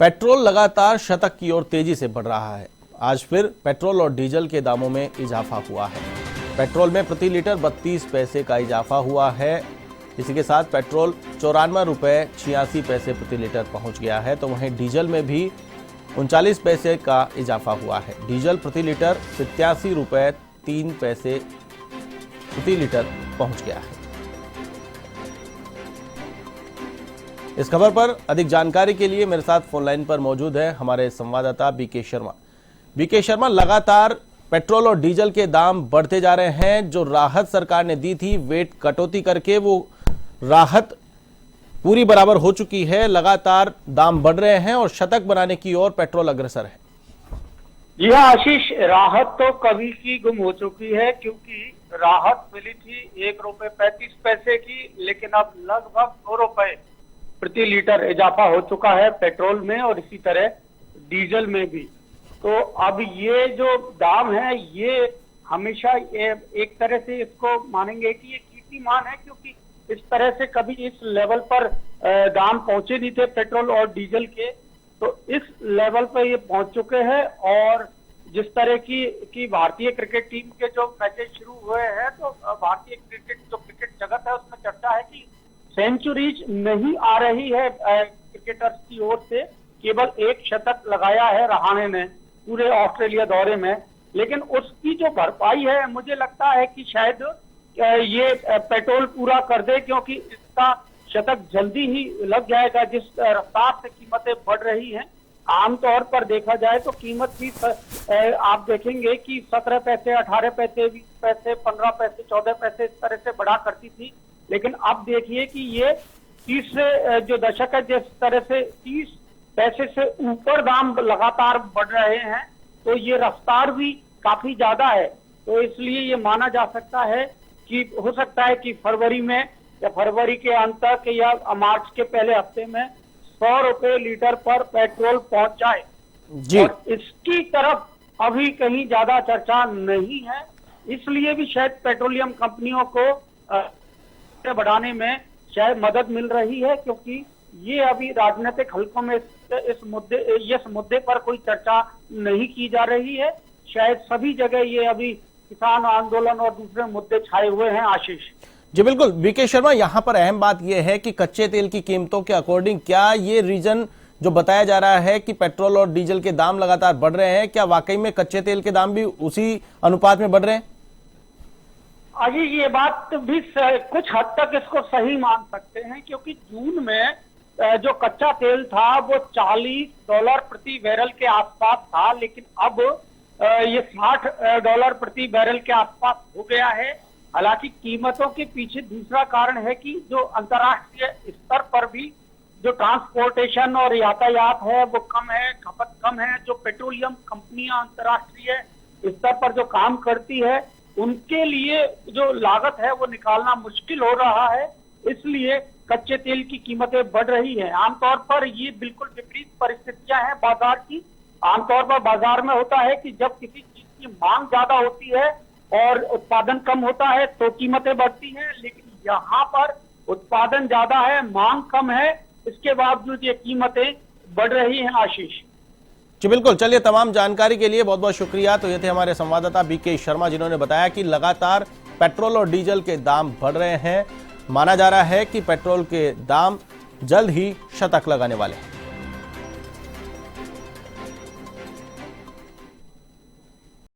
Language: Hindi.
पेट्रोल लगातार शतक की ओर तेजी से बढ़ रहा है। आज फिर पेट्रोल और डीजल के दामों में इजाफा हुआ है। पेट्रोल में प्रति लीटर 32 पैसे का इजाफा हुआ है। इसी के साथ पेट्रोल 94 रुपये 86 पैसे प्रति लीटर पहुंच गया है, तो वहीं डीजल में भी 39 पैसे का इजाफा हुआ है। डीजल प्रति लीटर 87 रुपये 3 पैसे प्रति लीटर पहुंच गया है। इस खबर पर अधिक जानकारी के लिए मेरे साथ फोन लाइन पर मौजूद है हमारे संवाददाता बीके शर्मा। बीके शर्मा, लगातार पेट्रोल और डीजल के दाम बढ़ते जा रहे हैं। जो राहत सरकार ने दी थी वेट कटौती करके, वो राहत पूरी बराबर हो चुकी है। लगातार दाम बढ़ रहे हैं और शतक बनाने की ओर पेट्रोल अग्रसर है। जी हाँ आशीष, राहत तो कभी की गुम हो चुकी है, क्योंकि राहत मिली थी ₹1.35 की, लेकिन अब लगभग ₹2 प्रति लीटर इजाफा हो चुका है पेट्रोल में और इसी तरह डीजल में भी। तो अब ये जो दाम है ये हमेशा एक तरह से इसको मानेंगे कि ये कीर्तिमान है, क्योंकि इस तरह से कभी इस लेवल पर दाम पहुंचे नहीं थे पेट्रोल और डीजल के। तो इस लेवल पर ये पहुंच चुके हैं और जिस तरह की भारतीय क्रिकेट टीम के जो मैचेस शुरू हुए हैं, तो भारतीय क्रिकेट जगत है उसमें चर्चा है कि सेंचुरीज नहीं आ रही है क्रिकेटर्स की ओर से। केवल एक शतक लगाया है रहाणे ने पूरे ऑस्ट्रेलिया दौरे में, लेकिन उसकी जो भरपाई है मुझे लगता है कि शायद ये पेट्रोल पूरा कर दे, क्योंकि इसका शतक जल्दी ही लग जाएगा। जिस रफ्तार से कीमतें बढ़ रही हैं, आमतौर पर देखा जाए तो कीमत भी आप देखेंगे कि 17 पैसे, 18 पैसे, 20 पैसे, 15 पैसे, 14 पैसे इस तरह से बढ़ा करती थी। लेकिन अब देखिए कि ये 30 से जो दशक है, जिस तरह से 30 पैसे से ऊपर दाम लगातार बढ़ रहे हैं, तो ये रफ्तार भी काफी ज्यादा है। तो इसलिए ये माना जा सकता है कि हो सकता है कि फरवरी में या फरवरी के अंत तक या मार्च के पहले हफ्ते में ₹100 लीटर पर पेट्रोल पहुंच जाए जी। और इसकी तरफ अभी कहीं ज्यादा चर्चा नहीं है। इसलिए भी शायद पेट्रोलियम कंपनियों को बढ़ाने में शायद मदद मिल रही है, क्योंकि ये अभी राजनीतिक हलकों में इस मुद्दे पर कोई चर्चा नहीं की जा रही है। शायद सभी जगह ये अभी किसान आंदोलन और दूसरे मुद्दे छाए हुए हैं आशीष। जी बिल्कुल बीके शर्मा, यहाँ पर अहम बात यह है कि कच्चे तेल की कीमतों के अकॉर्डिंग क्या ये रीजन जो बताया जा रहा है कि पेट्रोल और डीजल के दाम लगातार बढ़ रहे हैं, क्या वाकई में कच्चे तेल के दाम भी उसी अनुपात में बढ़ रहे हैं? अजी ये बात भी कुछ हद तक इसको सही मान सकते हैं, क्योंकि जून में जो कच्चा तेल था वो $40 प्रति बैरल के आसपास था, लेकिन अब ये $60 प्रति बैरल के आसपास हो गया है। हालांकि कीमतों के पीछे दूसरा कारण है कि जो अंतर्राष्ट्रीय स्तर पर भी जो ट्रांसपोर्टेशन और यातायात है वो कम है, खपत कम है। जो पेट्रोलियम कंपनियां अंतर्राष्ट्रीय स्तर पर जो काम करती है, उनके लिए जो लागत है वो निकालना मुश्किल हो रहा है, इसलिए कच्चे तेल की कीमतें बढ़ रही हैं। आमतौर पर ये बिल्कुल विपरीत परिस्थितियां हैं बाजार की। आमतौर पर बाजार में होता है कि जब किसी चीज की मांग ज्यादा होती है और उत्पादन कम होता है तो कीमतें बढ़ती हैं, लेकिन यहाँ पर उत्पादन ज्यादा है, मांग कम है, इसके बावजूद ये कीमतें बढ़ रही हैं आशीष। जी बिल्कुल, चलिए तमाम जानकारी के लिए बहुत बहुत शुक्रिया। तो ये थे हमारे संवाददाता बीके शर्मा, जिन्होंने बताया कि लगातार पेट्रोल और डीजल के दाम बढ़ रहे हैं। माना जा रहा है कि पेट्रोल के दाम जल्द ही शतक लगाने वाले हैं।